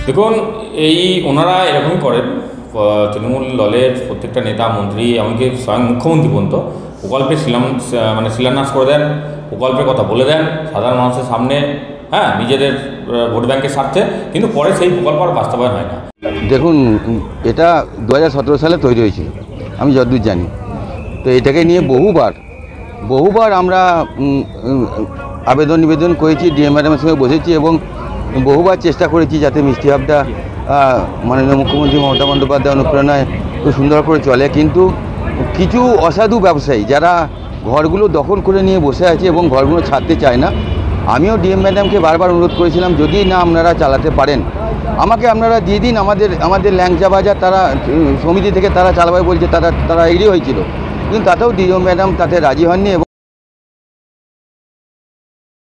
দেখুন, এই ওনারা এরকমই করেন। তৃণমূল দলের প্রত্যেকটা নেতা মন্ত্রী এমনকি স্বয়ং মুখ্যমন্ত্রী পর্যন্ত প্রকল্পের শিলান্যাস করে দেন, প্রকল্পের কথা বলে দেন সাধারণ মানুষের সামনে, হ্যাঁ, নিজেদের ভোট ব্যাংকের স্বার্থে, কিন্তু পরে সেই প্রকল্প আর বাস্তবায়ন হয় না। দেখুন, এটা 2017 সালে তৈরি হয়েছিল, আমি যতদূর জানি। তো এটাকে নিয়ে বহুবার আমরা আবেদন নিবেদন করেছি, ডিএম ম্যাডামের সঙ্গে বসেছি এবং বহুবার চেষ্টা করেছি যাতে মিষ্টি ভাবটা মাননীয় মুখ্যমন্ত্রী মমতা বন্দ্যোপাধ্যায় অনুপ্রেরণায় খুব সুন্দর করে চলে। কিন্তু কিছু অসাধু ব্যবসায়ী যারা ঘরগুলো দখল করে নিয়ে বসে আছে এবং ঘরগুলো ছাড়তে চায় না। আমিও ডিএম ম্যাডামকে বারবার অনুরোধ করেছিলাম, যদি না আপনারা চালাতে পারেন আমাকে আপনারা দিয়ে দিন, আমাদের ল্যাংচা বাজার তারা সমিতি থেকে তারা চালাবে বলছে, তারা এগ্রি হয়েছিল, কিন্তু তাতেও ডিএম ম্যাডাম তাতে রাজি হননি।